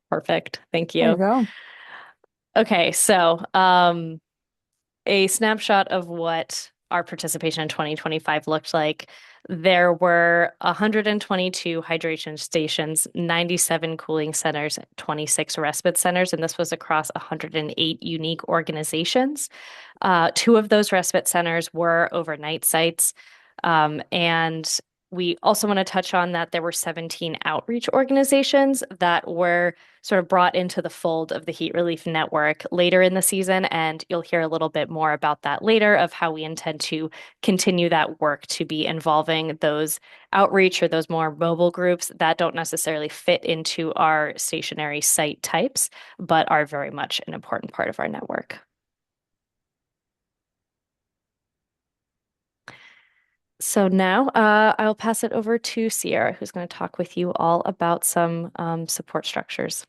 Perfect. Thank There you you. go. Okay, so a snapshot of what our participation in 2025 looked like. There were 122 hydration stations, 97 cooling centers, 26 respite centers, and this was across 108 unique organizations. Two of those respite centers were overnight sites. And we also want to touch on that there were 17 outreach organizations that were sort of brought into the fold of the Heat Relief Network later in the season. And you'll hear a little bit more about that later of how we intend to continue that work to be involving those outreach or those more mobile groups that don't necessarily fit into our stationary site types, but are very much an important part of our network. So now I'll pass it over to Sierra, who's going to talk with you all about some support structures.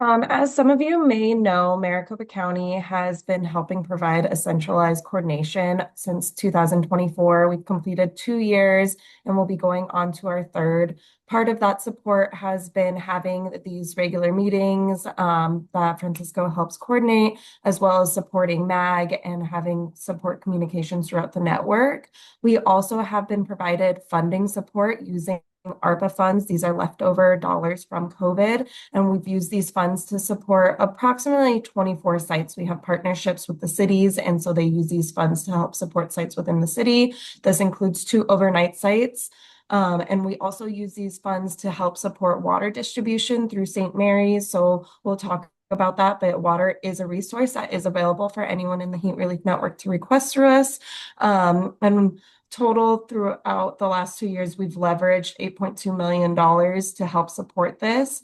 As some of you may know, Maricopa County has been helping provide a centralized coordination since 2024. We've completed 2 years and we'll be going on to our third. Part of that support has been having these regular meetings that Francisco helps coordinate, as well as supporting MAG and having support communications throughout the network. We also have been provided funding support using ARPA funds. These are leftover dollars from COVID, and we've used these funds to support approximately 24 sites. We have partnerships with the cities, and so they use these funds to help support sites within the city. This includes 2 overnight sites. And we also use these funds to help support water distribution through St. Mary's. So we'll talk about that, but water is a resource that is available for anyone in the Heat Relief Network to request through us. And total throughout the last 2 years, we've leveraged $8.2 million to help support this.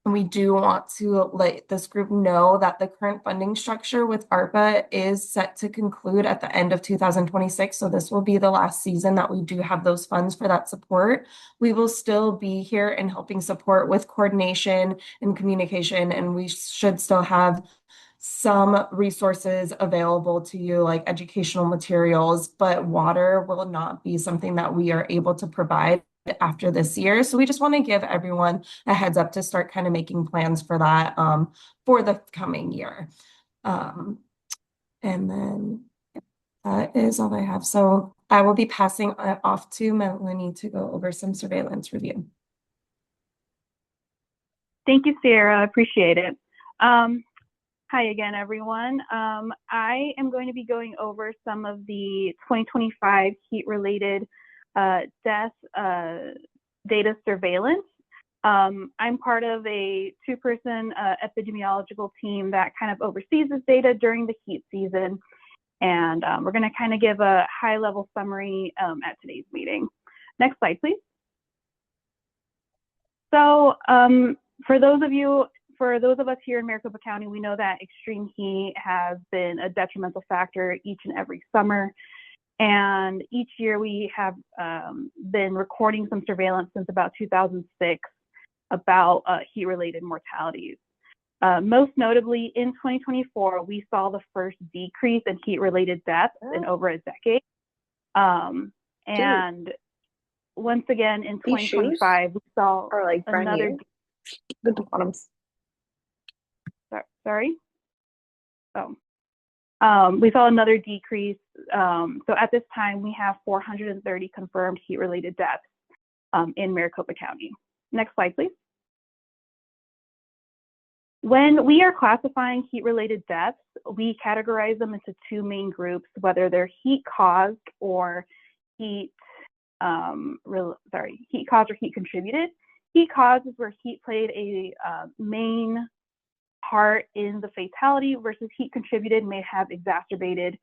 And we do want to let this group know that the current funding structure with ARPA is set to conclude at the end of 2026. So this will be the last season that we do have those funds for that support. We will still be here and helping support with coordination and communication, and we should still have some resources available to you, like educational materials, but water will not be something that we are able to provide after this year. So we just want to give everyone a heads up to start kind of making plans for that for the coming year. Um, and then that is all I have. So I will be passing it off to Melanie to go over some surveillance review. Thank you, Sarah. I appreciate it. Hi again, everyone. I am going to be going over some of the 2025 heat-related death data surveillance. I'm part of a 2-person epidemiological team that kind of oversees this data during the heat season. And we're going to kind of give a high-level summary at today's meeting. Next slide, please. So for those of us here in Maricopa County, we know that extreme heat has been a detrimental factor each and every summer. And each year we have been recording some surveillance since about 2006 about heat-related mortalities. Most notably, in 2024, we saw the first decrease in heat-related deaths in over a decade. And once again, in 2025, we saw like another... The bottoms. Sorry? Oh. We saw another decrease. So at this time, we have 430 confirmed heat-related deaths in Maricopa County. Next slide, please. When we are classifying heat-related deaths, we categorize them into 2 main groups, whether they're heat-caused or heat caused or heat contributed. Heat caused is where heat played a main part in the fatality, versus heat contributed may have exacerbated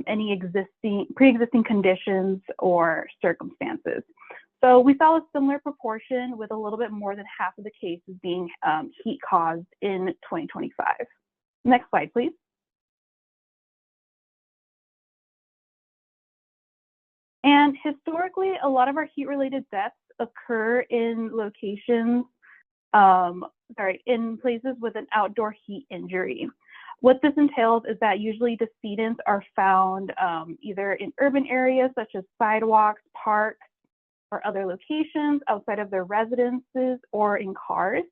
any pre-existing conditions or circumstances. So we saw a similar proportion, with a little bit more than half of the cases being heat caused in 2025. Next slide, please. And historically, a lot of our heat-related deaths occur in locations, in places with an outdoor heat injury. What this entails is that usually decedents are found either in urban areas such as sidewalks, parks, or other locations outside of their residences or in cars.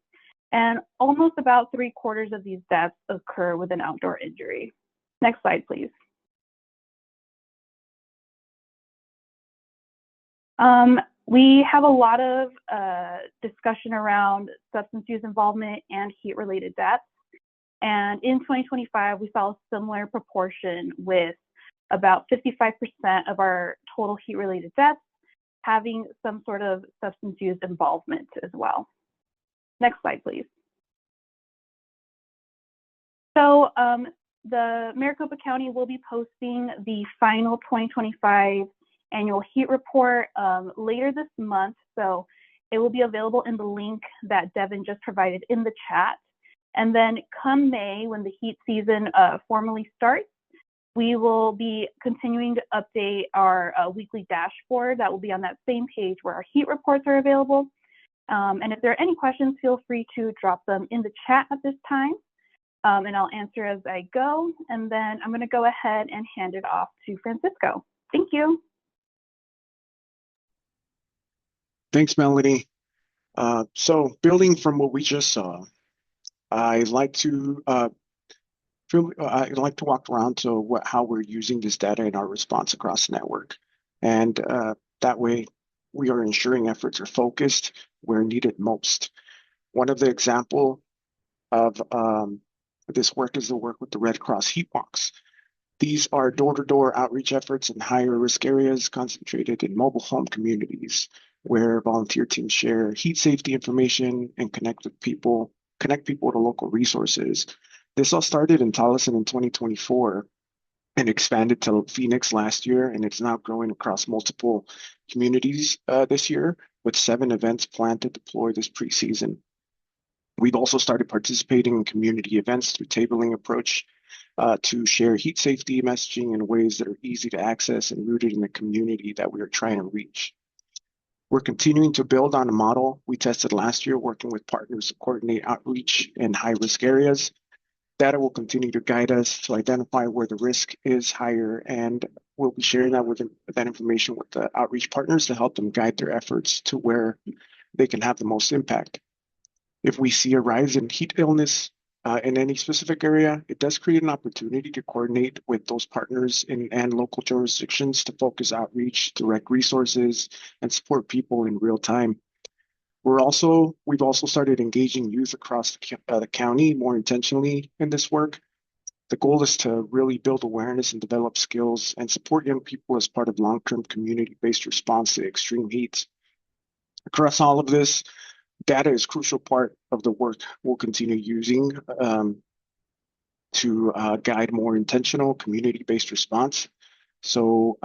And almost about 3/4 of these deaths occur with an outdoor injury. Next slide, please. We have a lot of discussion around substance use involvement and heat-related deaths. And in 2025, we saw a similar proportion with about 55% of our total heat-related deaths having some sort of substance use involvement as well. Next slide, please. So the Maricopa County will be posting the final 2025 annual heat report later this month. So it will be available in the link that Devin just provided in the chat. And then come May, when the heat season formally starts, we will be continuing to update our weekly dashboard that will be on that same page where our heat reports are available. And if there are any questions, feel free to drop them in the chat at this time. And I'll answer as I go. And then I'm going to go ahead and hand it off to Francisco. Thank you. Thanks, Melanie. So building from what we just saw, I'd like to walk around to how we're using this data in our response across the network. And that way we are ensuring efforts are focused where needed most. One of the example of this work is the work with the Red Cross Heat Walks. These are door-to-door outreach efforts in higher risk areas concentrated in mobile home communities where volunteer teams share heat safety information and connect people to local resources. This all started in Tolleson in 2024 and expanded to Phoenix last year, and it's now growing across multiple communities this year, with 7 events planned to deploy this preseason. We've also started participating in community events through tabling approach to share heat safety messaging in ways that are easy to access and rooted in the community that we are trying to reach. We're continuing to build on a model we tested last year, working with partners to coordinate outreach in high-risk areas. Data will continue to guide us to identify where the risk is higher, and we'll be sharing that information with the outreach partners to help them guide their efforts to where they can have the most impact. If we see a rise in heat illness in any specific area, it does create an opportunity to coordinate with those partners and local jurisdictions to focus outreach, direct resources, and support people in real time. We've also started engaging youth across the county more intentionally in this work. The goal is to really build awareness and develop skills and support young people as part of long-term community-based response to extreme heat. Across all of this, data is a crucial part of the work we'll continue using to guide more intentional community-based response. So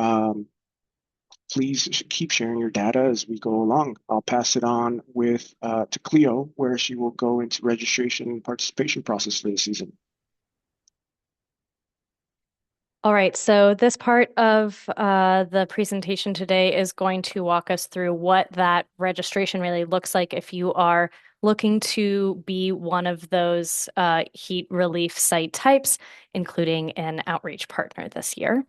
please keep sharing your data as we go along. I'll pass it on to Cleo, where she will go into registration and participation process for the season. All right, so this part of the presentation today is going to walk us through what that registration really looks like if you are looking to be one of those heat relief site types, including an outreach partner this year.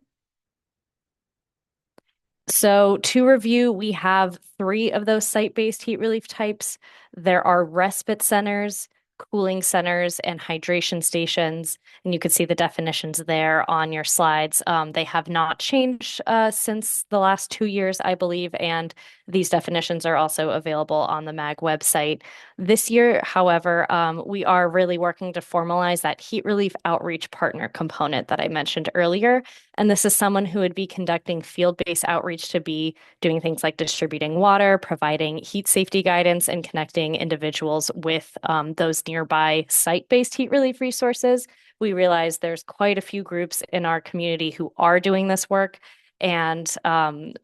So to review, we have 3 of those site-based heat relief types. There are respite centers, cooling centers, and hydration stations. And you can see the definitions there on your slides. They have not changed since the last 2 years, I believe, and these definitions are also available on the MAG website. This year, however, we are really working to formalize that heat relief outreach partner component that I mentioned earlier. And this is someone who would be conducting field-based outreach to be doing things like distributing water, providing heat safety guidance, and connecting individuals with those nearby site-based heat relief resources. We realize there's quite a few groups in our community who are doing this work, and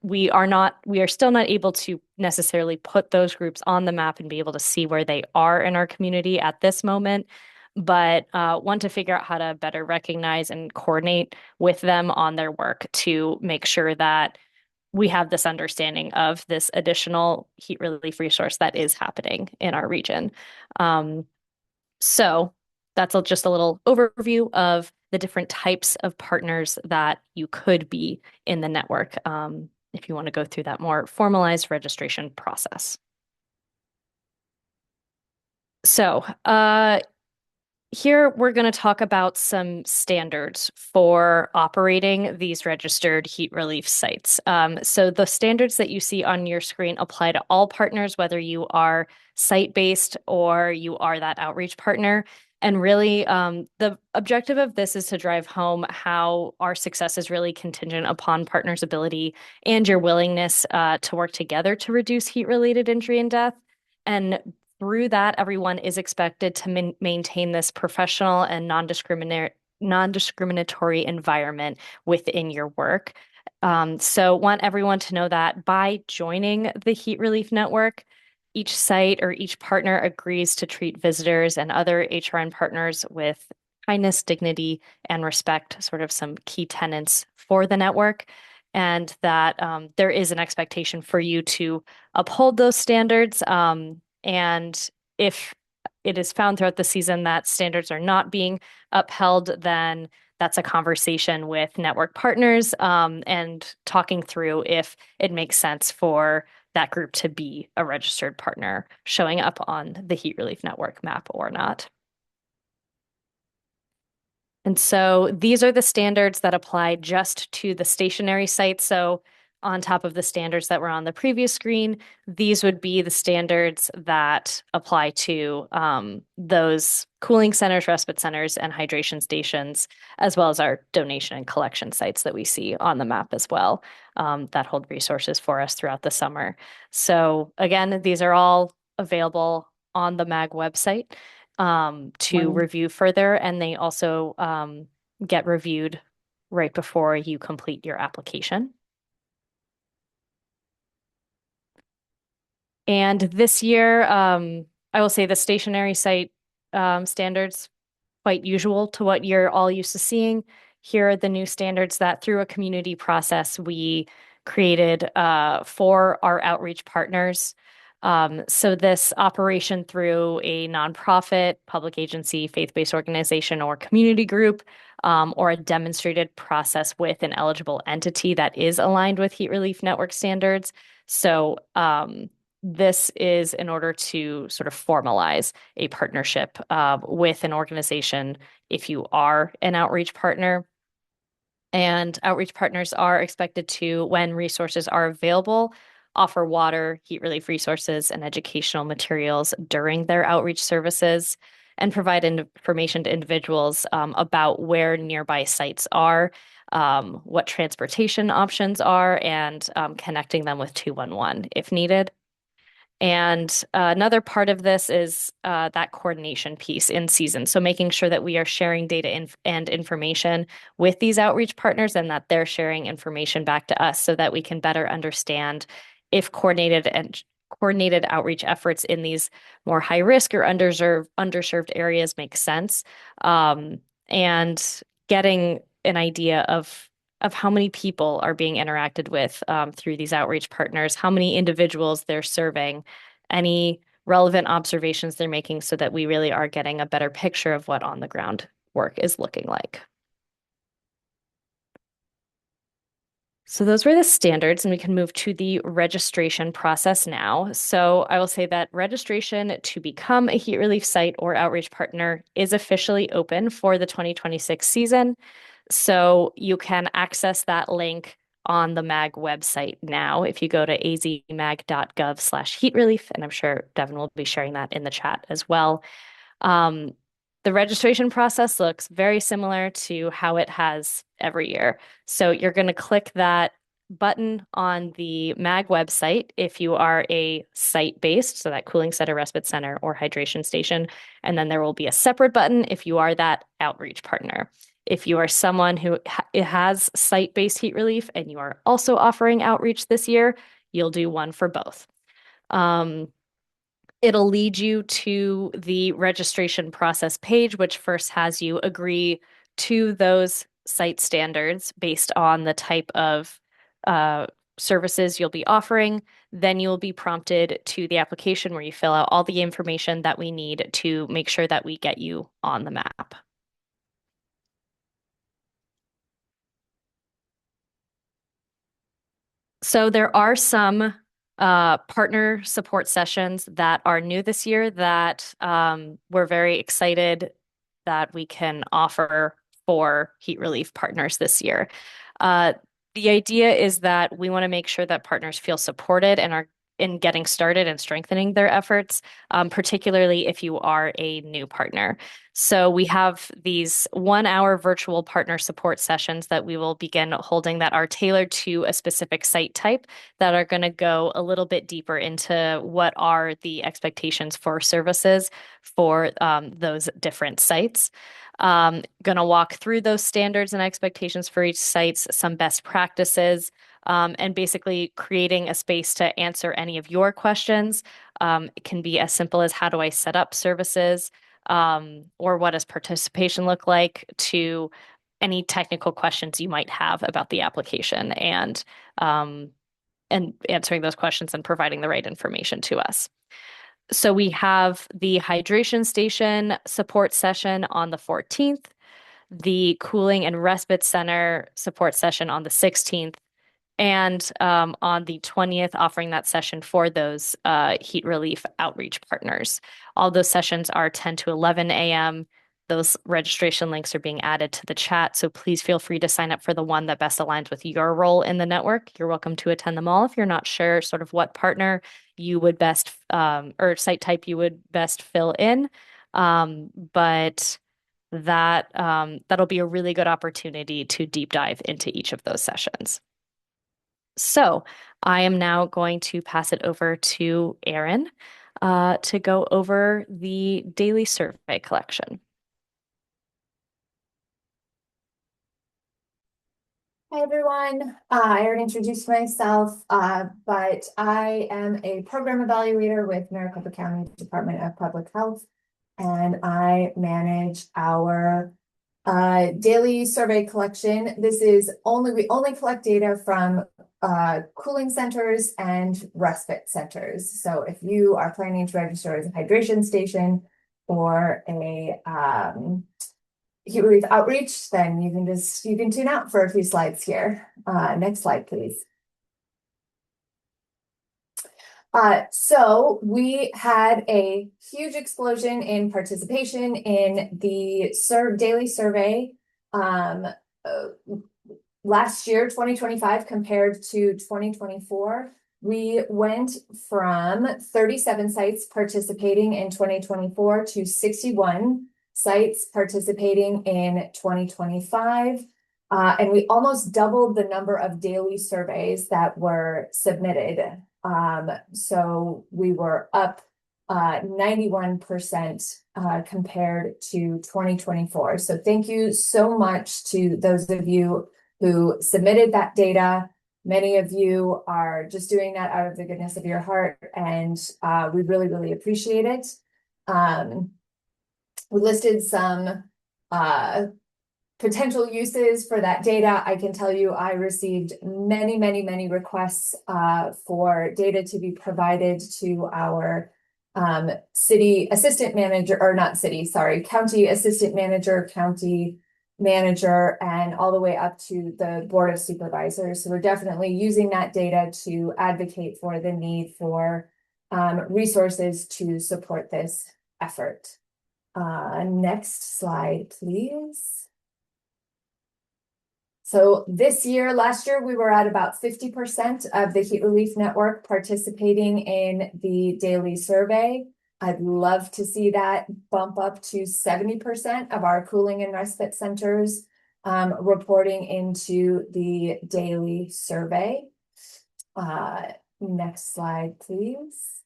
we are still not able to necessarily put those groups on the map and be able to see where they are in our community at this moment, but want to figure out how to better recognize and coordinate with them on their work to make sure that we have this understanding of this additional heat relief resource that is happening in our region. So that's just a little overview of the different types of partners that you could be in the network. if you want to go through that more formalized registration process. So here we're going to talk about some standards for operating these registered heat relief sites. So the standards that you see on your screen apply to all partners, whether you are site-based or you are that outreach partner. And really, the objective of this is to drive home how our success is really contingent upon partners' ability and your willingness to work together to reduce heat-related injury and death. And through that, everyone is expected to maintain this professional and non-discriminatory environment within your work. So want everyone to know that by joining the Heat Relief Network, each site or each partner agrees to treat visitors and other HRN partners with kindness, dignity, and respect, sort of some key tenets for the network. And that there is an expectation for you to uphold those standards. And if it is found throughout the season that standards are not being upheld, then that's a conversation with network partners and talking through if it makes sense for that group to be a registered partner showing up on the Heat Relief Network map or not. And so these are the standards that apply just to the stationary sites. So on top of the standards that were on the previous screen, these would be the standards that apply to those cooling centers, respite centers, and hydration stations, as well as our donation and collection sites that we see on the map as well, that hold resources for us throughout the summer. So again, these are all available on the MAG website to review further, and they also get reviewed right before you complete your application. And this year, I will say the stationary site standards, quite usual to what you're all used to seeing. Here are the new standards that through a community process we created for our outreach partners. So this operation through a nonprofit, public agency, faith-based organization, or community group, or a demonstrated process with an eligible entity that is aligned with Heat Relief Network standards. So this is in order to sort of formalize a partnership with an organization if you are an outreach partner. And outreach partners are expected to, when resources are available, offer water, heat relief resources, and educational materials during their outreach services, and provide information to individuals about where nearby sites are, what transportation options are, and connecting them with 211 if needed. And another part of this is that coordination piece in season. So making sure that we are sharing data and information with these outreach partners and that they're sharing information back to us so that we can better understand if coordinated outreach efforts in these more high risk or underserved areas make sense. And getting an idea of how many people are being interacted with through these outreach partners, how many individuals they're serving, any relevant observations they're making so that we really are getting a better picture of what on the ground work is looking like. So those were the standards, and we can move to the registration process now. So I will say that registration to become a heat relief site or outreach partner is officially open for the 2026 season. So you can access that link on the MAG website now if you go to azmag.gov/heat relief, and I'm sure Devin will be sharing that in the chat as well. The registration process looks very similar to how it has every year. So you're going to click that button on the MAG website if you are a site-based, so that cooling center, respite center, or hydration station. And then there will be a separate button if you are that outreach partner. If you are someone who has site-based heat relief and you are also offering outreach this year, you'll do one for both. It'll lead you to the registration process page, which first has you agree to those site standards based on the type of services you'll be offering. Then you'll be prompted to the application where you fill out all the information that we need to make sure that we get you on the map. So there are some partner support sessions that are new this year that we're very excited that we can offer for heat relief partners this year. Uh, the idea is that we want to make sure that partners feel supported and are in getting started and strengthening their efforts, particularly if you are a new partner. So we have these 1 hour virtual partner support sessions that we will begin holding that are tailored to a specific site type that are going to go a little bit deeper into what are the expectations for services for those different sites. Going to walk through those standards and expectations for each site, some best practices, and basically creating a space to answer any of your questions. It can be as simple as how do I set up services, or what does participation look like, to any technical questions you might have about the application, and answering those questions and providing the right information to us. So we have the hydration station support session on the 14th, the cooling and respite center support session on the 16th, and on the 20th, offering that session for those heat relief outreach partners. All those sessions are 10 to 11 a.m. Those registration links are being added to the chat, so please feel free to sign up for the one that best aligns with your role in the network. You're welcome to attend them all if you're not sure sort of what partner you would best or site type you would best fill in. But that'll be a really good opportunity to deep dive into each of those sessions. So I am now going to pass it over to Erin to go over the daily survey collection. Hi everyone. I already introduced myself, but I am a program evaluator with Maricopa County Department of Public Health, and I manage our daily survey collection. We only collect data from cooling centers and respite centers. So if you are planning to register as a hydration station or a heat relief outreach, then you can tune out for a few slides here. Next slide, please. So we had a huge explosion in participation in the daily survey last year, 2025, compared to 2024. We went from 37 sites participating in 2024 to 61 sites participating in 2025. And we almost doubled the number of daily surveys that were submitted. So we were up 91% compared to 2024. So thank you so much to those of you who submitted that data. Many of you are just doing that out of the goodness of your heart, and we really, really appreciate it. We listed some potential uses for that data. I can tell you I received many, many, many requests for data to be provided to our county assistant manager, county manager, and all the way up to the Board of Supervisors. So we're definitely using that data to advocate for the need for resources to support this effort. Next slide, please. So last year, we were at about 50% of the Heat Relief Network participating in the daily survey. I'd love to see that bump up to 70% of our cooling and respite centers reporting into the daily survey. Next slide, please.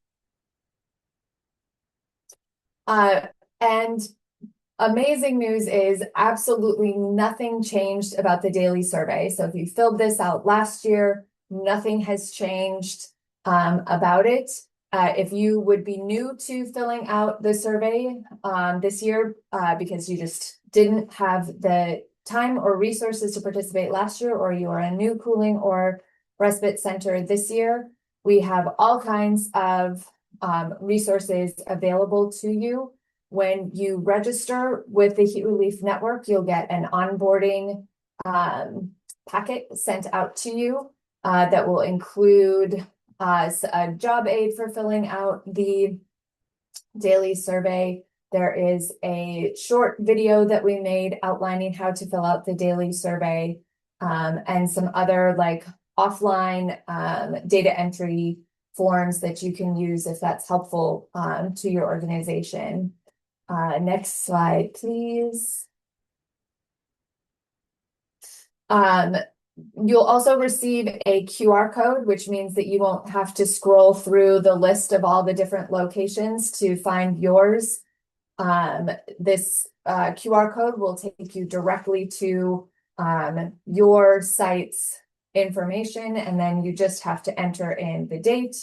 And amazing news is absolutely nothing changed about the daily survey. So if you filled this out last year, nothing has changed about it. If you would be new to filling out the survey this year because you just didn't have the time or resources to participate last year, or you are a new cooling or respite center this year, we have all kinds of resources available to you. When you register with the Heat Relief Network, you'll get an onboarding packet sent out to you. that will include a job aid for filling out the daily survey. There is a short video that we made outlining how to fill out the daily survey, and some other like offline data entry forms that you can use if that's helpful to your organization. Next slide, please. You'll also receive a QR code, which means that you won't have to scroll through the list of all the different locations to find yours. This QR code will take you directly to your site's information, and then you just have to enter in the date,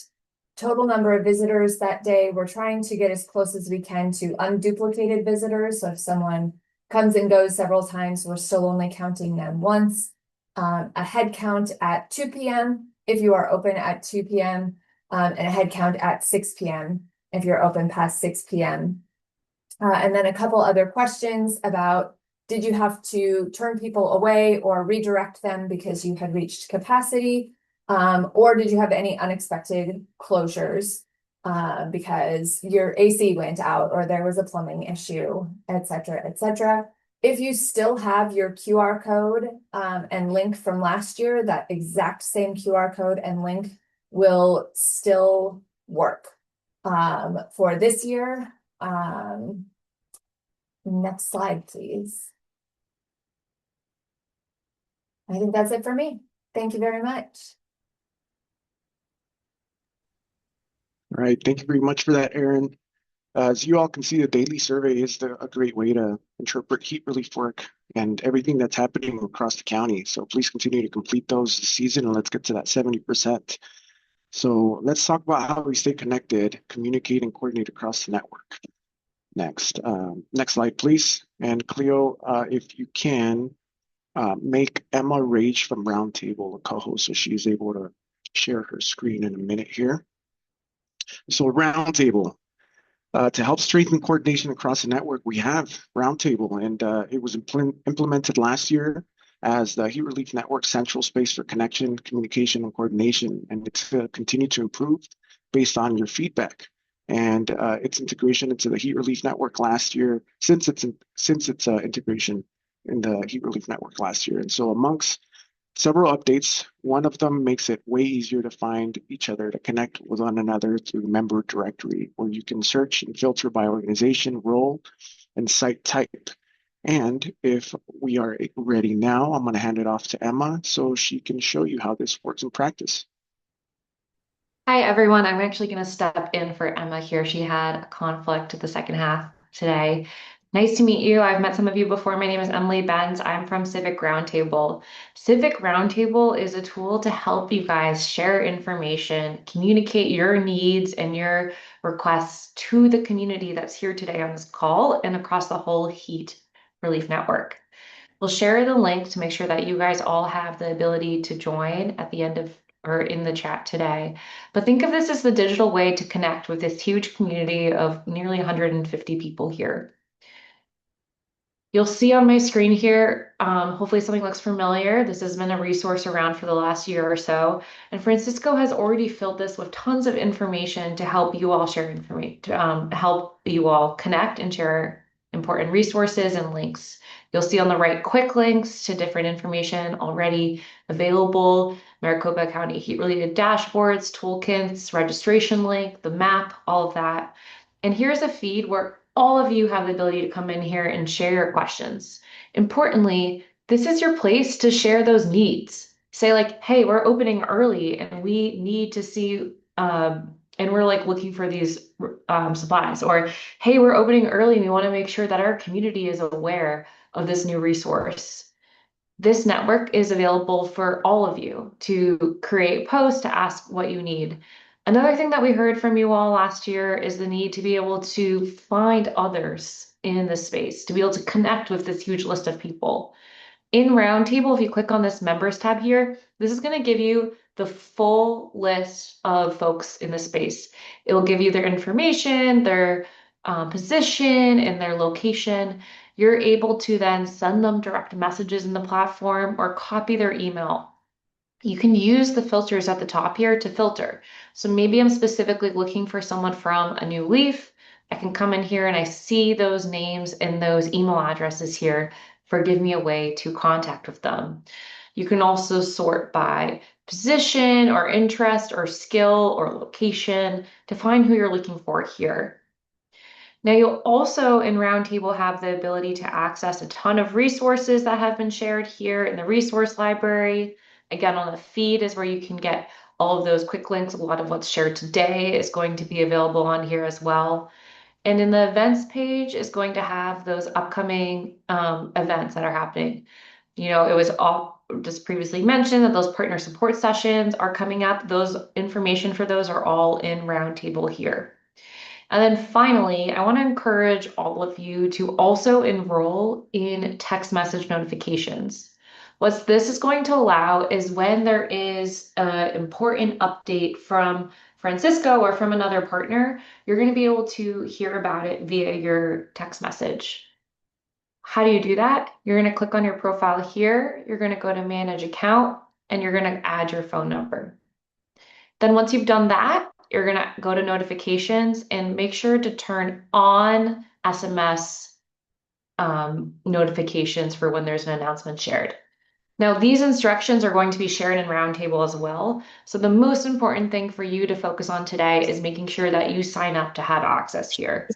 total number of visitors that day. We're trying to get as close as we can to unduplicated visitors. So if someone comes and goes several times, we're still only counting them once. A head count at 2 p.m. if you are open at 2 p.m. And a head count at 6 p.m. if you're open past 6 p.m. And then a couple other questions about, did you have to turn people away or redirect them because you had reached capacity? Or did you have any unexpected closures because your AC went out or there was a plumbing issue, et cetera, et cetera. If you still have your QR code and link from last year, that exact same QR code and link will still work for this year. Next slide, please. I think that's it for me. Thank you very much. All right, thank you very much for that, Erin. As you all can see, the daily survey is a great way to interpret heat relief work and everything that's happening across the county. So please continue to complete those this season, and let's get to that 70%. So let's talk about how we stay connected, communicate, and coordinate across the network. Next slide, please. And Cleo, if you can, make Emma Rage from Roundtable a co-host so she's able to share her screen in a minute here. So Roundtable. To help strengthen coordination across the network, we have Roundtable, and it was implemented last year as the Heat Relief Network central space for connection, communication, and coordination, and it's continued to improve based on your feedback. And its integration into the Heat Relief Network last year, since its integration in the Heat Relief Network last year. And so amongst several updates, one of them makes it way easier to find each other, to connect with one another through the member directory, where you can search and filter by organization, role, and site type. And if we are ready now, I'm going to hand it off to Emma so she can show you how this works in practice. Hi, everyone. I'm actually going to step in for Emma here. She had a conflict at the second half today. Nice to meet you. I've met some of you before. My name is Emily Benz. I'm from Civic Roundtable. Civic Roundtable is a tool to help you guys share information, communicate your needs and your requests to the community that's here today on this call and across the whole Heat Relief Network. We'll share the link to make sure that you guys all have the ability to join at the end of or in the chat today. But think of this as the digital way to connect with this huge community of nearly 150 people here. You'll see on my screen here, hopefully something looks familiar. This has been a resource around for the last year or so. And Francisco has already filled this with tons of information to help you all share information, to help you all connect and share important resources and links. You'll see on the right quick links to different information already available, Maricopa County heat-related dashboards, toolkits, registration link, the map, all of that. And here's a feed where all of you have the ability to come in here and share your questions. Importantly, this is your place to share those needs. Say like, hey, we're opening early and we need to see, and we're like looking for these supplies. Or, hey, we're opening early and we want to make sure that our community is aware of this new resource. This network is available for all of you to create posts, to ask what you need. Another thing that we heard from you all last year is the need to be able to find others in this space, to be able to connect with this huge list of people. In Roundtable, if you click on this members tab here, this is going to give you the full list of folks in the space. It will give you their information, their position, and their location. You're able to then send them direct messages in the platform or copy their email. you can use the filters at the top here to filter. So maybe I'm specifically looking for someone from a New Leaf. I can come in here and I see those names and those email addresses here for give me a way to contact with them. You can also sort by position or interest or skill or location to find who you're looking for here. Now you'll also in Roundtable have the ability to access a ton of resources that have been shared here in the resource library. Again, on the feed is where you can get all of those quick links. A lot of what's shared today is going to be available on here as well. And in the events page is going to have those upcoming events that are happening. You know, it was all just previously mentioned that those partner support sessions are coming up. Those information for those are all in Roundtable here. And then finally, I want to encourage all of you to also enroll in text message notifications. What this is going to allow is when there is an important update from Francisco or from another partner, you're going to be able to hear about it via your text message. How do you do that? You're going to click on your profile here. You're going to go to manage account and you're going to add your phone number. Then once you've done that, you're going to go to notifications and make sure to turn on SMS notifications for when there's an announcement shared. Now, these instructions are going to be shared in Roundtable as well. So the most important thing for you to focus on today is making sure that you sign up to have access here.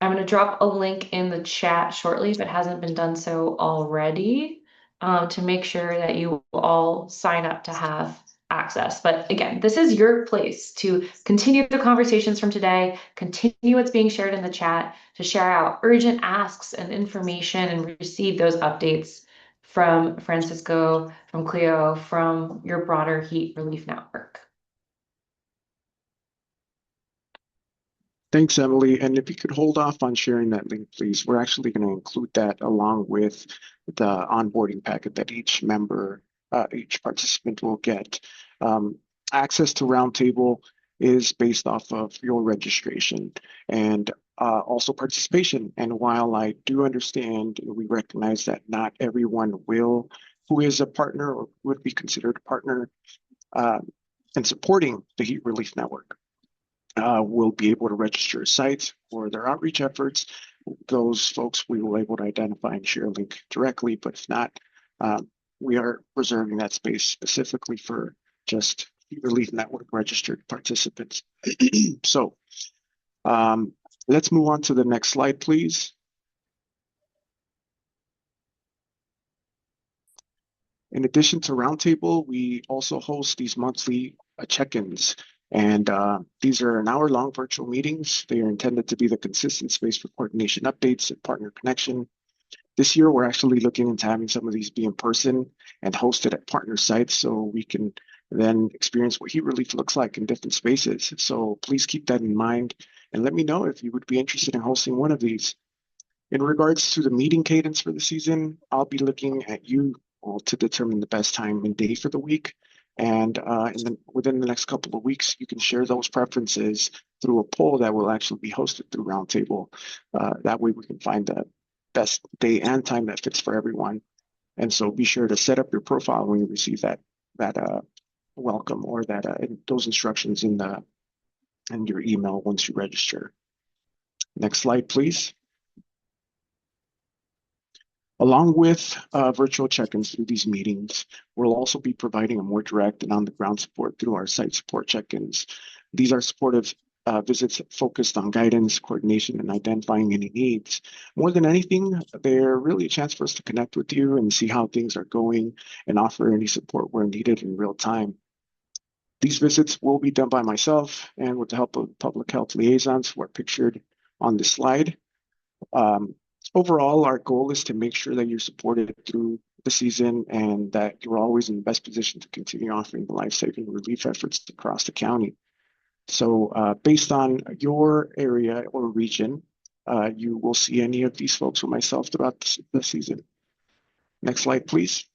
I'm going to drop a link in the chat shortly if it hasn't been done so already, to make sure that you all sign up to have access. But again, this is your place to continue the conversations from today, continue what's being shared in the chat, to share out urgent asks and information and receive those updates from Francisco, from Cleo, from your broader heat relief network. Thanks, Emily. And if you could hold off on sharing that link, please. We're actually going to include that along with the onboarding packet that each member, each participant will get. Access to Roundtable is based off of your registration and also participation. And while I do understand, we recognize that not everyone who is a partner or would be considered a partner in supporting the Heat Relief Network, will be able to register a site for their outreach efforts. Those folks we will able to identify and share a link directly, but if not, we are reserving that space specifically for just Relief Network registered participants. So let's move on to the next slide, please. In addition to Roundtable, we also host these monthly check-ins. And these are an hour-long virtual meetings. They are intended to be the consistent space for coordination updates and partner connection. This year, we're actually looking into having some of these be in person and hosted at partner sites so we can then experience what heat relief looks like in different spaces. So please keep that in mind and let me know if you would be interested in hosting one of these. In regards to the meeting cadence for the season, I'll be looking at you all to determine the best time and day for the week. And within the next couple of weeks, you can share those preferences through a poll that will actually be hosted through Roundtable. That way we can find the best day and time that fits for everyone. And so be sure to set up your profile when you receive that welcome or those instructions in your email once you register. Next slide, please. Along with virtual check-ins through these meetings, we'll also be providing a more direct and on-the-ground support through our site support check-ins. These are supportive visits focused on guidance, coordination, and identifying any needs. More than anything, they're really a chance for us to connect with you and see how things are going and offer any support where needed in real time. These visits will be done by myself and with the help of public health liaisons who are pictured on this slide. Overall, our goal is to make sure that you're supported through the season and that you're always in the best position to continue offering the life-saving relief efforts across the county. So based on your area or region, you will see any of these folks or myself throughout the season. Next slide, please.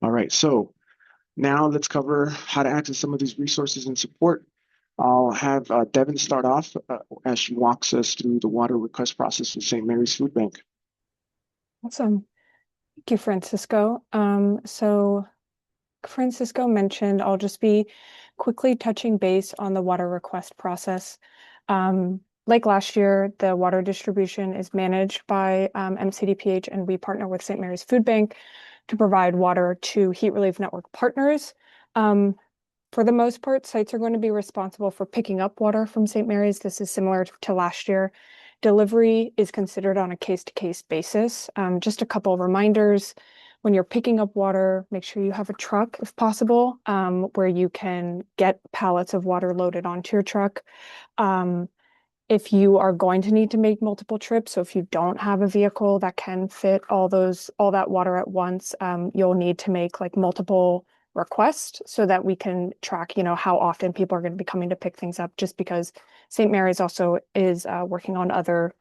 All right, so now let's cover how to access some of these resources and support. I'll have Devin start off as she walks us through the water request process with St. Mary's Food Bank. Awesome. Thank you, Francisco. So Francisco mentioned, I'll just be quickly touching base on the water request process. Like last year, the water distribution is managed by MCDPH, and we partner with St. Mary's Food Bank to provide water to Heat Relief Network partners. For the most part, sites are going to be responsible for picking up water from St. Mary's. This is similar to last year. Delivery is considered on a case-to-case basis. Just a couple of reminders. When you're picking up water, make sure you have a truck if possible, where you can get pallets of water loaded onto your truck. If you are going to need to make multiple trips, so if you don't have a vehicle that can fit all that water at once, you'll need to make like multiple requests so that we can track, how often people are going to be coming to pick things up, just because St. Mary's also is working on other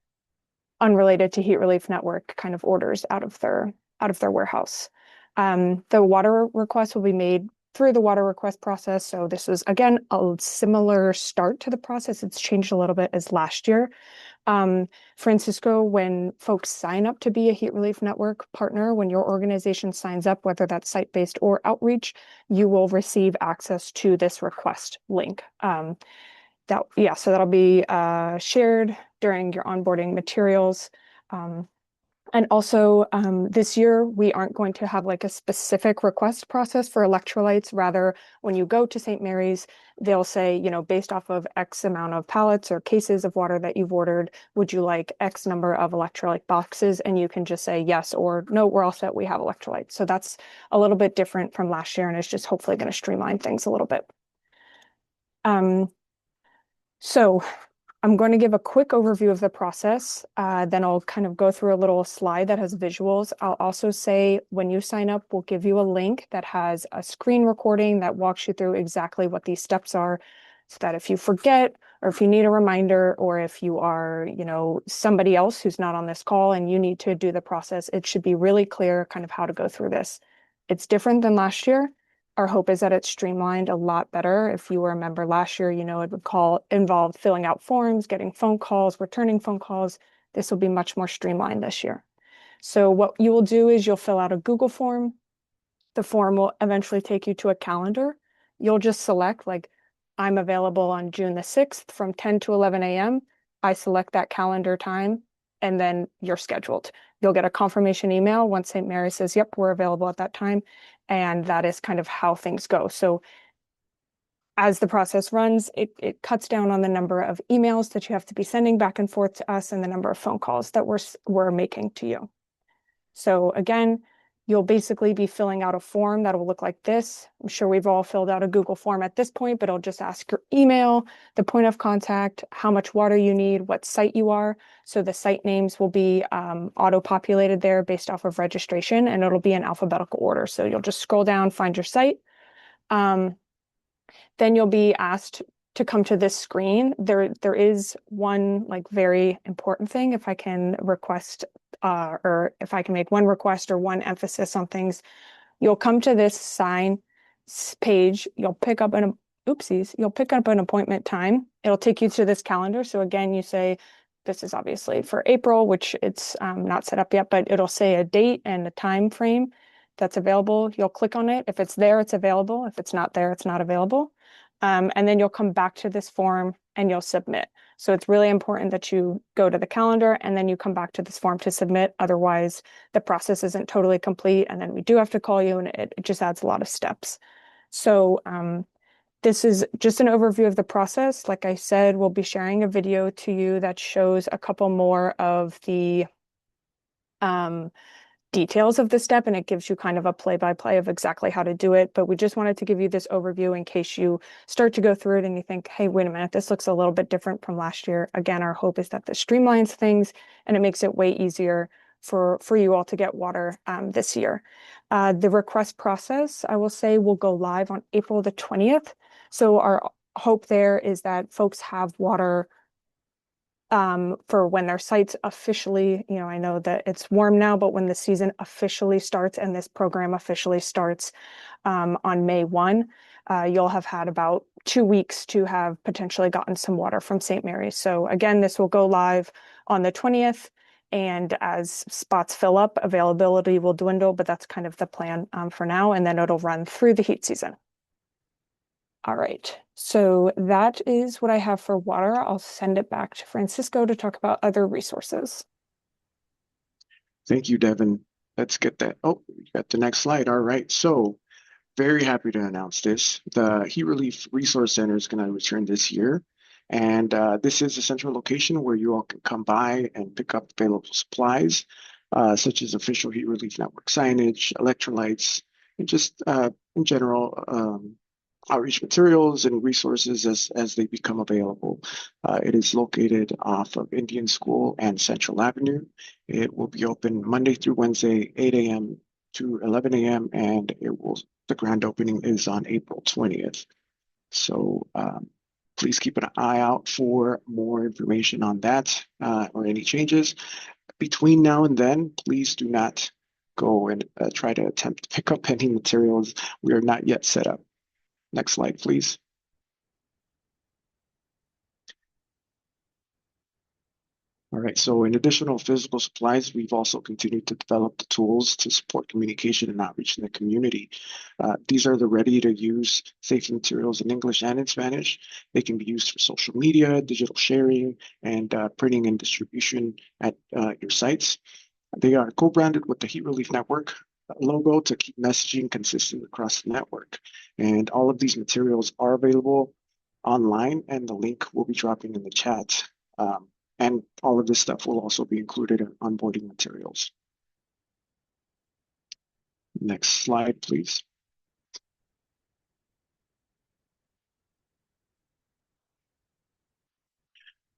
unrelated to Heat Relief Network kind of orders out of their warehouse. The water request will be made through the water request process. So this is, again, a similar start to the process. It's changed a little bit as last year. Francisco, when folks sign up to be a Heat Relief Network partner, when your organization signs up, whether that's site-based or outreach, you will receive access to this request link. So that'll be shared during your onboarding materials. And also this year, we aren't going to have like a specific request process for electrolytes. Rather, when you go to St. Mary's, they'll say, based off of X amount of pallets or cases of water that you've ordered, would you like X number of electrolyte boxes? And you can just say yes or no, we're all set, we have electrolytes. So that's a little bit different from last year, and it's just hopefully going to streamline things a little bit. So I'm going to give a quick overview of the process. Then I'll kind of go through a little slide that has visuals. I'll also say when you sign up, we'll give you a link that has a screen recording that walks you through exactly what these steps are, so that if you forget, or if you need a reminder, or if you are, somebody else who's not on this call and you need to do the process, it should be really clear kind of how to go through this. It's different than last year. Our hope is that it's streamlined a lot better. If you were a member last year, it would involve filling out forms, getting phone calls, returning phone calls. This will be much more streamlined this year. So what you will do is you'll fill out a Google form. The form will eventually take you to a calendar. You'll just select like, I'm available on June the 6th from 10 to 11 a.m. I select that calendar time, and then you're scheduled. You'll get a confirmation email once St. Mary says, yep, we're available at that time. And that is kind of how things go. So as the process runs, it cuts down on the number of emails that you have to be sending back and forth to us and the number of phone calls that we're making to you. So again, you'll basically be filling out a form that will look like this. I'm sure we've all filled out a Google form at this point, but it'll just ask your email, the point of contact, how much water you need, what site you are. So the site names will be auto-populated there based off of registration, and it'll be in alphabetical order. So you'll just scroll down, find your site. Then you'll be asked to come to this screen. There is one like very important thing. If I can request or if I can make one request or one emphasis on things, you'll come to this sign page. You'll pick up an appointment time. It'll take you to this calendar. So again, you say, this is obviously for April, which it's not set up yet, but it'll say a date and a time frame that's available. You'll click on it. If it's there, it's available. If it's not there, it's not available. And then you'll come back to this form and you'll submit. So it's really important that you go to the calendar and then you come back to this form to submit. Otherwise, the process isn't totally complete. And then we do have to call you, and it just adds a lot of steps. So this is just an overview of the process. Like I said, we'll be sharing a video to you that shows a couple more of the details of the step, and it gives you kind of a play-by-play of exactly how to do it. But we just wanted to give you this overview in case you start to go through it and you think, hey, wait a minute, this looks a little bit different from last year. Again, our hope is that this streamlines things and it makes it way easier for you all to get water this year. The request process, I will say, will go live on April the 20th. So our hope there is that folks have water for when their sites officially, I know that it's warm now, but when the season officially starts and this program officially starts on May 1, you'll have had about 2 weeks to have potentially gotten some water from St. Mary's. So again, this will go live on the 20th. And as spots fill up, availability will dwindle, but that's kind of the plan for now. And then it'll run through the heat season. All right, so that is what I have for water. I'll send it back to Francisco to talk about other resources. Thank you, Devin. Let's get that. Oh, we got the next slide. All right, so very happy to announce this. The Heat Relief Resource Center is going to return this year. And this is a central location where you all can come by and pick up available supplies, such as official Heat Relief Network signage, electrolytes, and just in general, outreach materials and resources as they become available. It is located off of Indian School and Central Avenue. It will be open Monday through Wednesday, 8 a.m. to 11 a.m. and the grand opening is on April 20th. So please keep an eye out for more information on that or any changes. Between now and then, please do not go and try to attempt to pick up any materials. We are not yet set up. Next slide, please. All right, so in additional physical supplies, we've also continued to develop the tools to support communication and outreach in the community. These are the ready-to-use safety materials in English and in Spanish. They can be used for social media, digital sharing, and printing and distribution at your sites. They are co-branded with the Heat Relief Network logo to keep messaging consistent across the network. And all of these materials are available online, and the link will be dropping in the chat. And all of this stuff will also be included in onboarding materials. Next slide, please.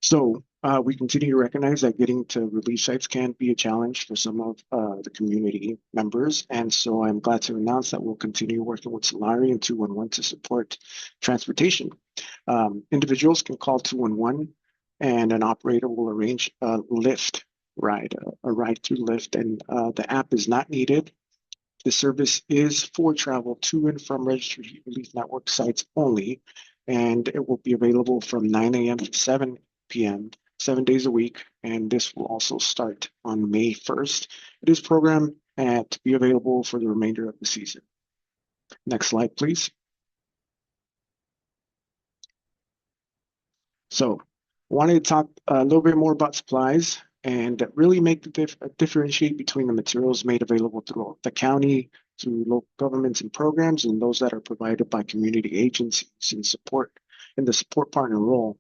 So we continue to recognize that getting to relief sites can be a challenge for some of the community members. And so I'm glad to announce that we'll continue working with Solari and 211 to support transportation. Individuals can call 211 and an operator will arrange a Lyft ride, a ride through Lyft, and the app is not needed. The service is for travel to and from Registered Heat Relief Network sites only, and it will be available from 9 a.m. to 7 p.m., 7 days a week, and this will also start on May 1st. It is programmed to be available for the remainder of the season. Next slide, please. So, wanted to talk a little bit more about supplies and really make the differentiate between the materials made available throughout the county, through local governments and programs, and those that are provided by community agencies in the support partner role.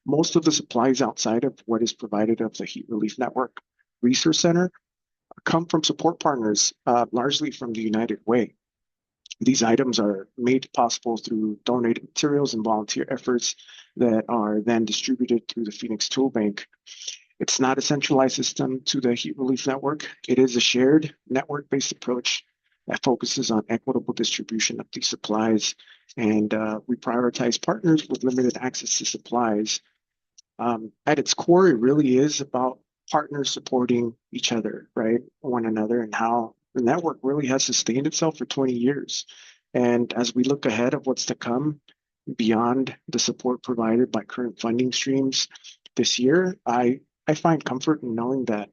Most of the supplies outside of what is provided of the Heat Relief Network Resource Center come from support partners, largely from the United Way. These items are made possible through donated materials and volunteer efforts that are then distributed through the Phoenix Tool Bank. It's not a centralized system to the Heat Relief Network. It is a shared network-based approach that focuses on equitable distribution of these supplies. And we prioritize partners with limited access to supplies. At its core, it really is about partners supporting each other, right? One another, and how the network really has sustained itself for 20 years. And as we look ahead of what's to come beyond the support provided by current funding streams this year, I find comfort in knowing that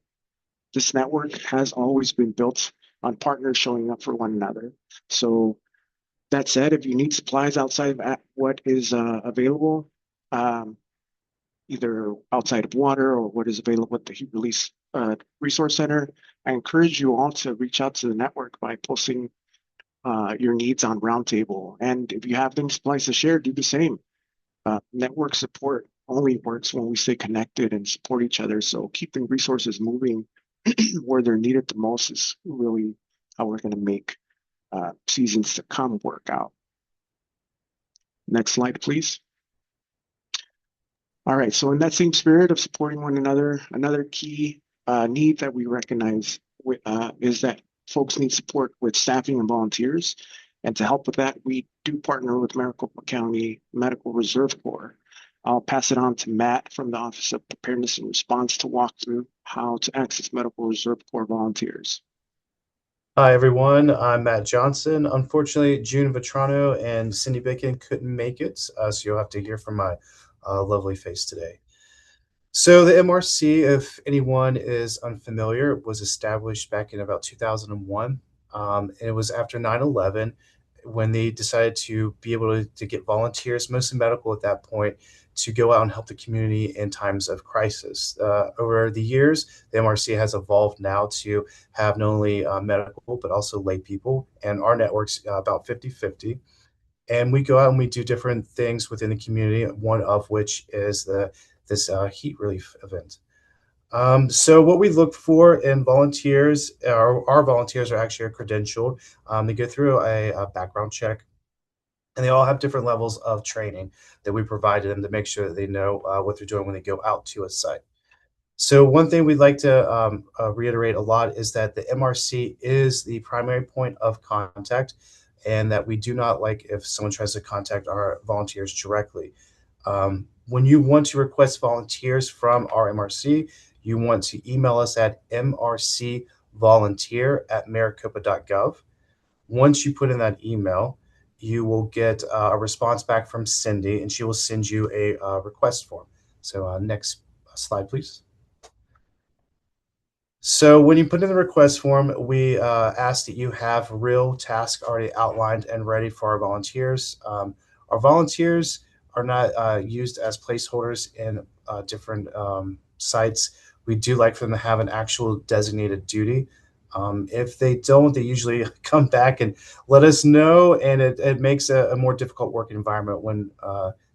this network has always been built on partners showing up for one another. So that said, if you need supplies outside of what is available, either outside of water or what is available at the Heat Release Resource Center, I encourage you all to reach out to the network by posting your needs on Roundtable. And if you have any supplies to share, do the same. Network support only works when we stay connected and support each other. So keeping resources moving where they're needed the most is really how we're going to make seasons to come work out. Next slide, please. All right, so in that same spirit of supporting one another, another key need that we recognize is that folks need support with staffing and volunteers. And to help with that, we do partner with Maricopa County Medical Reserve Corps. I'll pass it on to Matt from the Office of Preparedness and Response to walk through how to access Medical Reserve Corps volunteers. Hi, everyone. I'm Matt Johnson. Unfortunately, June Vetrano and Cindy Bacon couldn't make it, so you'll have to hear from my lovely face today. So the MRC, if anyone is unfamiliar, was established back in about 2001. And it was after 9/11 when they decided to be able to get volunteers, mostly medical at that point, to go out and help the community in times of crisis. Over the years, the MRC has evolved now to have not only medical, but also lay people. And our network's about 50-50. And we go out and we do different things within the community, one of which is this heat relief event. So what we look for in volunteers, our volunteers are actually credentialed. They go through a background check, and they all have different levels of training that we provide to them to make sure that they know what they're doing when they go out to a site. So one thing we'd like to reiterate a lot is that the MRC is the primary point of contact, and that we do not like if someone tries to contact our volunteers directly. When you want to request volunteers from our MRC, you want to email us at mrcvolunteer@maricopa.gov. Once you put in that email, you will get a response back from Cindy, and she will send you a request form. So next slide, please. So when you put in the request form, we ask that you have real tasks already outlined and ready for our volunteers. Our volunteers are not used as placeholders in different sites. We do like for them to have an actual designated duty. If they don't, they usually come back and let us know, and it makes a more difficult work environment when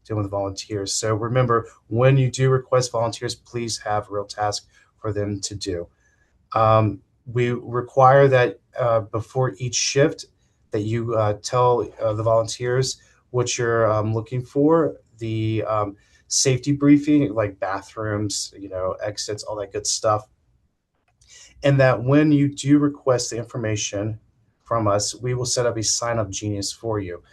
dealing with volunteers. So remember, when you do request volunteers, please have real tasks for them to do. We require that before each shift that you tell the volunteers what you're looking for, the safety briefing, like bathrooms, exits, all that good stuff. And that when you do request the information from us, we will set up a Sign Up Genius for you.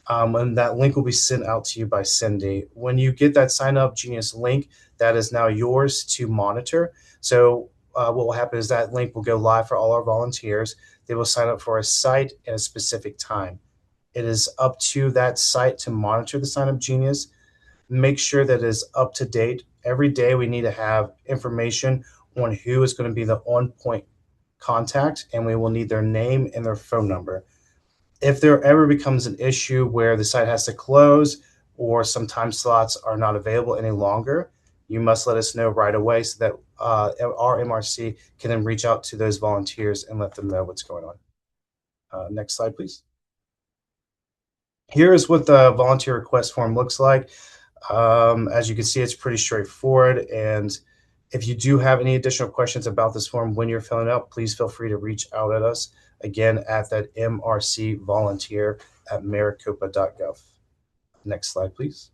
And that link will be sent out to you by Cindy. When you get that Sign Up Genius link, that is now yours to monitor. So what will happen is that link will go live for all our volunteers. They will sign up for a site at a specific time. It is up to that site to monitor the Sign Up Genius. Make sure that it is up to date. Every day we need to have information on who is going to be the on-point contact, and we will need their name and their phone number. If there ever becomes an issue where the site has to close or some time slots are not available any longer, you must let us know right away so that our MRC can then reach out to those volunteers and let them know what's going on. Next slide, please. Here is what the volunteer request form looks like. As you can see, it's pretty straightforward. And if you do have any additional questions about this form when you're filling it out, please feel free to reach out at us. Again, at that mrcvolunteer@maricopa.gov. Next slide, please.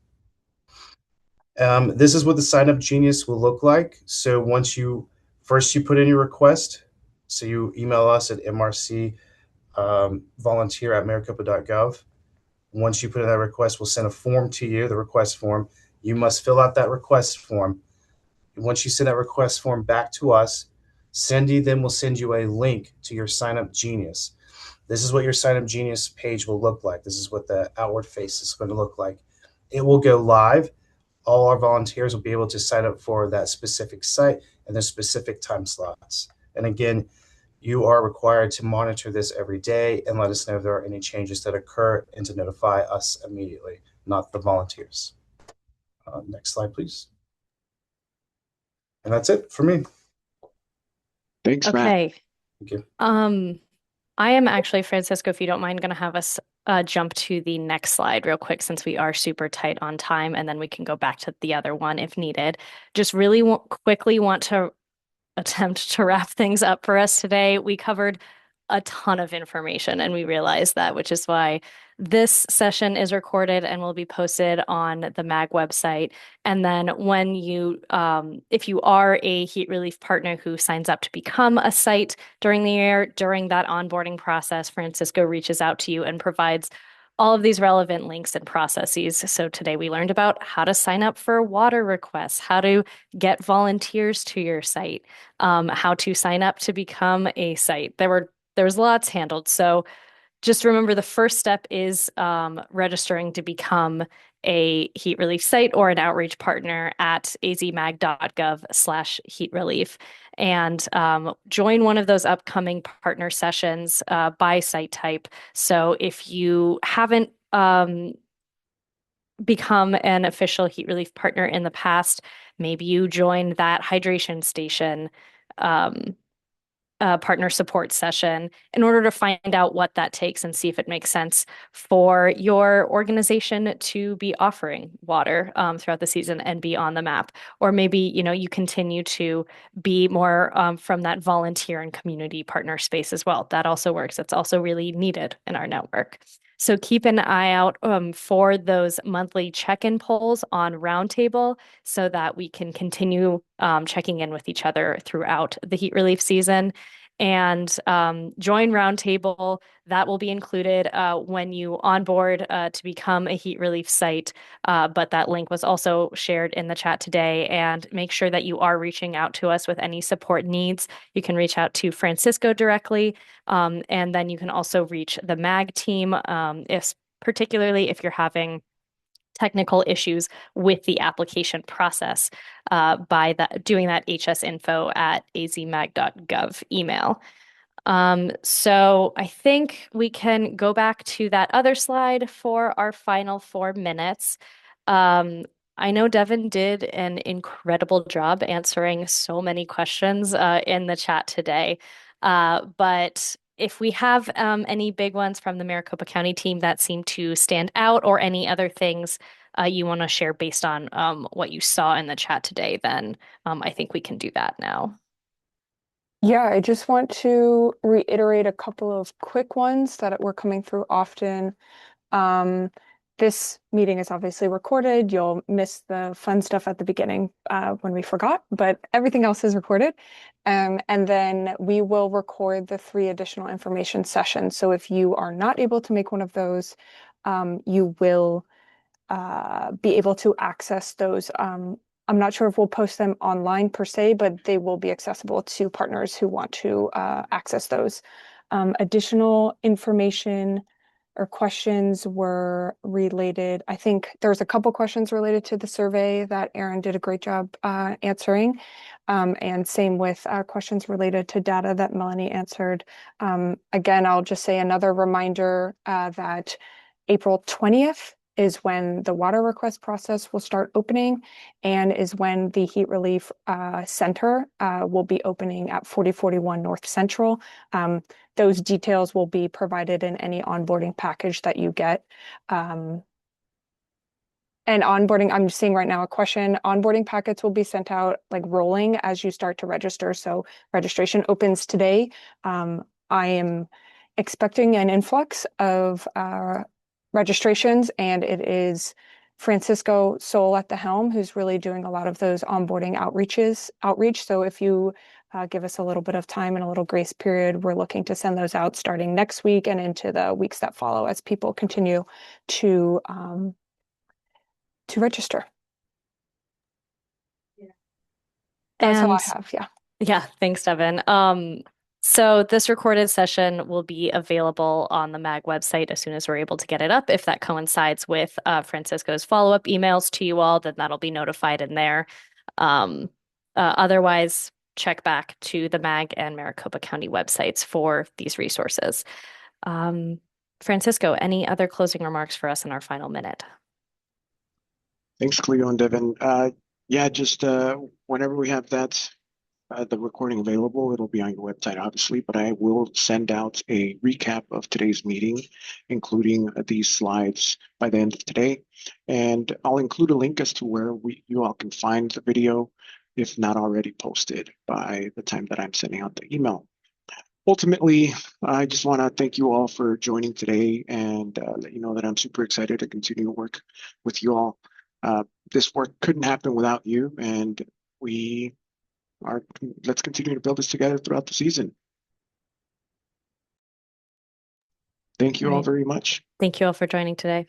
This is what the Sign Up Genius will look like. So once you put in your request, so you email us at mrcvolunteer@maricopa.gov. Once you put in that request, we'll send a form to you, the request form. You must fill out that request form. Once you send that request form back to us, Cindy then will send you a link to your Sign Up Genius. This is what your Sign Up Genius page will look like. This is what the outward face is going to look like. It will go live. All our volunteers will be able to sign up for that specific site and the specific time slots. And again, you are required to monitor this every day and let us know if there are any changes that occur and to notify us immediately, not the volunteers. Next slide, please. And that's it for me. Thanks, Matt. Okay. Thank you. I am actually, Francisco, if you don't mind, going to have us jump to the next slide real quick since we are super tight on time, and then we can go back to the other one if needed. Just really quickly want to attempt to wrap things up for us today. We covered a ton of information and we realized that, which is why this session is recorded and will be posted on the MAG website. And then when you, if you are a heat relief partner who signs up to become a site during the year, during that onboarding process, Francisco reaches out to you and provides all of these relevant links and processes. So today we learned about how to sign up for water requests, how to get volunteers to your site, how to sign up to become a site. There was lots handled. So just remember the first step is registering to become a heat relief site or an outreach partner at azmag.gov/heat relief, and join one of those upcoming partner sessions by site type. So if you haven't become an official heat relief partner in the past, maybe you join that hydration station partner support session in order to find out what that takes and see if it makes sense for your organization to be offering water throughout the season and be on the map. Or maybe, you continue to be more from that volunteer and community partner space as well. That also works. That's also really needed in our network. So keep an eye out for those monthly check-in polls on Roundtable so that we can continue checking in with each other throughout the heat relief season. And join Roundtable. That will be included when you onboard to become a heat relief site. But that link was also shared in the chat today. And make sure that you are reaching out to us with any support needs. You can reach out to Francisco directly. And then you can also reach the MAG team, particularly if you're having technical issues with the application process by doing that hsinfo@azmag.gov email. So I think we can go back to that other slide for our final 4 minutes. I know Devin did an incredible job answering so many questions in the chat today. But if we have any big ones from the Maricopa County team that seem to stand out, or any other things you want to share based on what you saw in the chat today, then I think we can do that now. Yeah, I just want to reiterate a couple of quick ones that were coming through often. This meeting is obviously recorded. You'll miss the fun stuff at the beginning when we forgot, but everything else is recorded. And then we will record the 3 additional information sessions. So if you are not able to make one of those, you will be able to access those. I'm not sure if we'll post them online per se, but they will be accessible to partners who want to access those. Additional information or questions were related. I think there was a couple questions related to the survey that Aaron did a great job answering. And same with questions related to data that Melanie answered. Again, I'll just say another reminder that April 20th is when the water request process will start opening, and is when the Heat Relief Center will be opening at 4041 North Central. Those details will be provided in any onboarding package that you get. And onboarding, I'm seeing right now a question, onboarding packets will be sent out like rolling as you start to register. So registration opens today. I am expecting an influx of registrations, and it is Francisco Sol at the helm who's really doing a lot of those onboarding outreach. So if you give us a little bit of time and a little grace period, we're looking to send those out starting next week and into the weeks that follow as people continue to register. That's all I have. Yeah. Yeah, thanks, Devin. So this recorded session will be available on the MAG website as soon as we're able to get it up. If that coincides with Francisco's follow-up emails to you all, then that'll be notified in there. Otherwise, check back to the MAG and Maricopa County websites for these resources. Francisco, any other closing remarks for us in our final minute? Thanks, Cleo and Devin. Yeah, just whenever we have that the recording available, it'll be on your website, obviously, but I will send out a recap of today's meeting, including these slides by the end of today. And I'll include a link as to where you all can find the video, if not already posted by the time that I'm sending out the email. Ultimately, I just want to thank you all for joining today, and let you know that I'm super excited to continue to work with you all. This work couldn't happen without you, and let's continue to build this together throughout the season. Thank you all very much. Thank you all for joining today.